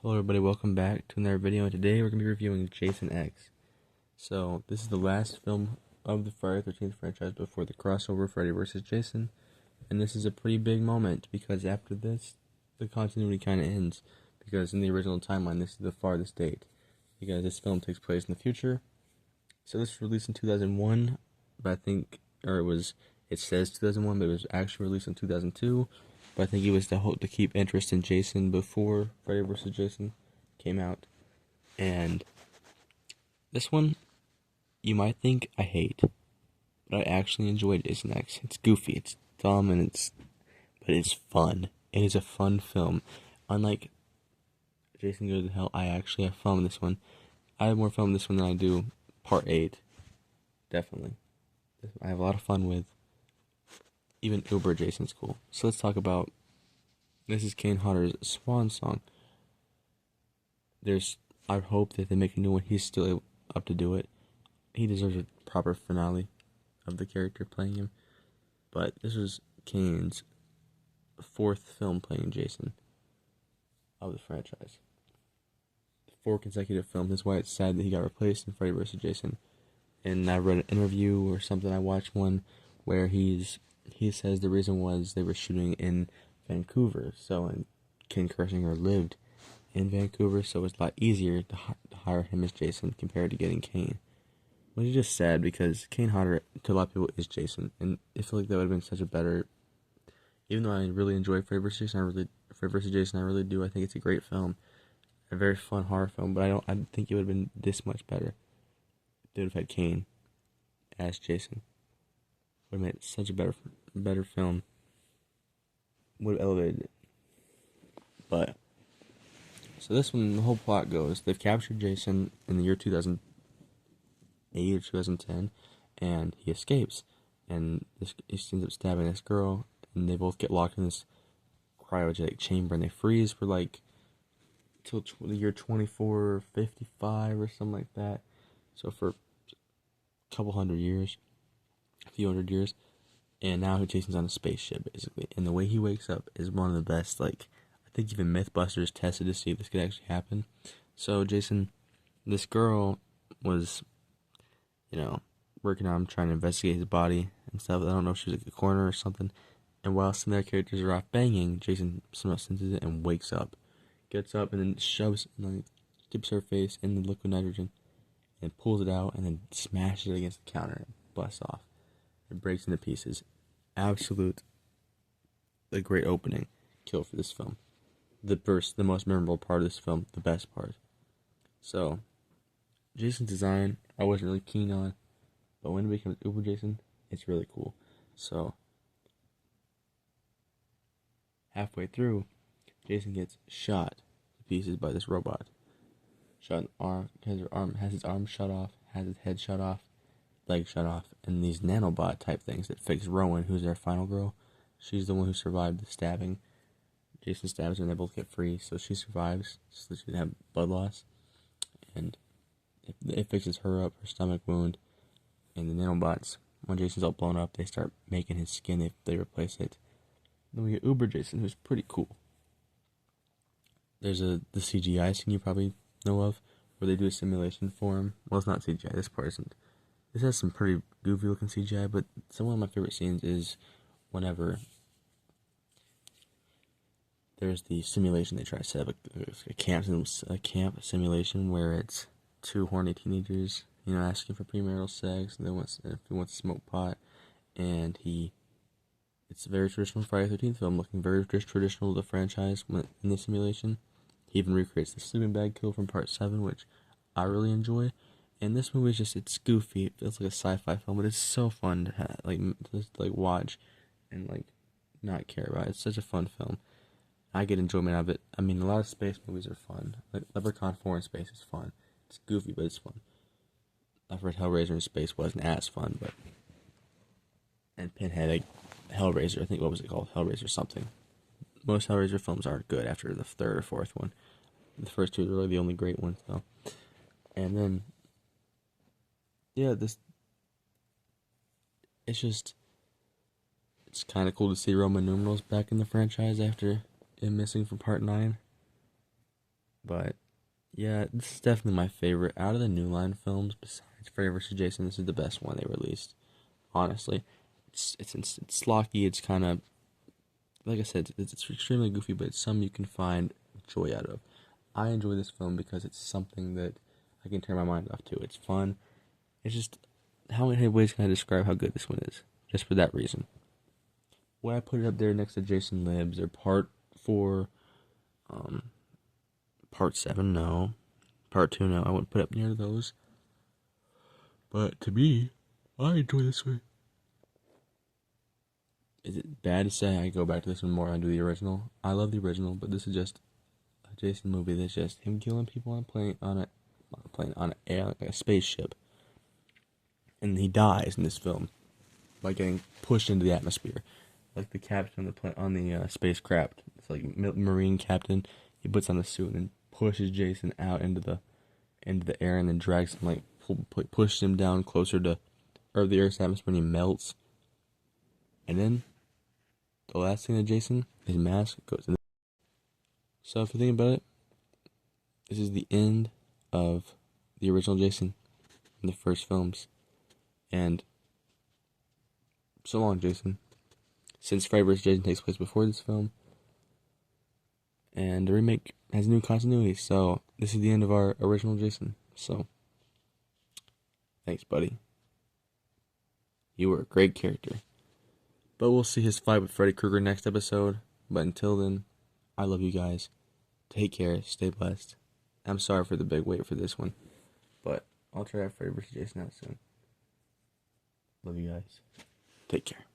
Hello everybody, welcome back to another video, and today we're going to be reviewing Jason X. So, this is the last film of the Friday the 13th franchise before the crossover Freddy vs. Jason, and this is a pretty big moment, because after this, the continuity kind of ends, because in the original timeline, this is the farthest date, because this film takes place in the future. So this was released in 2001, but I think, it says 2001, but it was actually released in 2002. But I think it was to keep interest in Jason before Freddy vs. Jason came out. And this one, you might think I hate, but I actually enjoy Jason X. It's goofy, it's dumb, but it's fun. It is a fun film. Unlike Jason Goes to Hell, I actually have fun with this one. I have more fun with this one than I do Part 8. Definitely. I have a lot of fun with. Even Uber Jason's cool. So let's talk about. This is Kane Hodder's swan song. I hope that they make a new one. He's still up to do it. He deserves a proper finale of the character playing him. But this was Kane's fourth film playing Jason of the franchise. 4 consecutive films. That's why it's sad that he got replaced in Freddy vs. Jason. And I read an interview or something. I watched one where he says the reason was they were shooting in Vancouver. So, and Ken Kirsinger lived in Vancouver, so it was a lot easier to hire him as Jason compared to getting Kane. Which is just sad, because Kane Hodder, to a lot of people, is Jason. And I feel like that would have been such a better. Even though I really enjoy Freddy vs. Jason, I really do. I think it's a great film. A very fun horror film, but I think it would have been this much better if they would have had Kane as Jason. Would have made it such a better film. Would have elevated it. But so this one, the whole plot goes, they've captured Jason in the year 2008 or 2010, and he escapes, and he ends up stabbing this girl, and they both get locked in this cryogenic chamber, and they freeze for till the year 2455 or something like that. So for a couple hundred years, a few hundred years, and now Jason's on a spaceship, basically. And the way he wakes up is one of the best. I think even Mythbusters tested to see if this could actually happen. So Jason, this girl was, working on him, trying to investigate his body and stuff. I don't know if she was a coroner or something. And while some of their characters are off banging, Jason somehow senses it and wakes up. Gets up and then dips her face in the liquid nitrogen and pulls it out and then smashes it against the counter and busts off. It breaks into pieces. A great opening kill for this film. The most memorable part of this film, the best part. So, Jason's design, I wasn't really keen on, but when it becomes Uber Jason, it's really cool. So, halfway through, Jason gets shot to pieces by this robot. Shot in the arm, has his arm shut off, has his head shut off, leg shut off, and these nanobot type things that fix Rowan, who's their final girl. She's the one who survived the stabbing. Jason stabs her and they both get free, so she survives, so she didn't have blood loss. And it fixes her up, her stomach wound, and the nanobots, when Jason's all blown up, they start making his skin, they replace it. Then we get Uber Jason, who's pretty cool. There's the CGI scene you probably know of, where they do a simulation for him. Well, it's not CGI, this part isn't. This has some pretty goofy looking CGI, but one of my favorite scenes is whenever there's the simulation they try to set up a camp simulation where it's 2 horny teenagers, asking for premarital sex, and if he wants to smoke pot, and it's a very traditional Friday the 13th film, looking very traditional to the franchise in the simulation. He even recreates the sleeping bag kill from Part 7, which I really enjoy. And this movie is it's goofy. It feels like a sci-fi film, but it's so fun to watch and not care about. It's such a fun film. I get enjoyment out of it. I mean, a lot of space movies are fun. Like Leprechaun 4 in space is fun. It's goofy, but it's fun. I've heard Hellraiser in space wasn't as fun, and Pinhead, Hellraiser, I think, what was it called? Hellraiser something. Most Hellraiser films aren't good after the 3rd or 4th one. The first 2 are really the only great ones, though. And then, yeah, it's kind of cool to see Roman numerals back in the franchise after it missing from Part 9. But yeah, this is definitely my favorite out of the New Line films. Besides Freddy vs. Jason, this is the best one they released. Honestly, it's schlocky. It's kind of like I said, it's extremely goofy, but it's something you can find joy out of. I enjoy this film because it's something that I can turn my mind off to. It's fun. It's just how many ways can I describe how good this one is? Just for that reason. Would I put it up there next to Jason Lives or Part 4, um, Part 7? No. Part 2? No. I wouldn't put it up near those. But to me, I enjoy this one. Is it bad to say I go back to this one more and do the original? I love the original, but this is just a Jason movie that's just him killing people on a plane, on an air, like a spaceship. And he dies in this film by getting pushed into the atmosphere. Like the captain on the spacecraft. It's like Marine captain. He puts on the suit and then pushes Jason out into the air and then drags him, like pushes him down closer to the Earth's atmosphere, and he melts. And then the last thing of Jason, his mask goes in. So if you think about it, this is the end of the original Jason in the first films. And so long, Jason. Since Freddy vs. Jason takes place before this film, and the remake has new continuity, so this is the end of our original Jason. So, thanks, buddy. You were a great character. But we'll see his fight with Freddy Krueger next episode. But until then, I love you guys. Take care. Stay blessed. I'm sorry for the big wait for this one, but I'll try out Freddy vs. Jason out soon. Love you guys. Take care.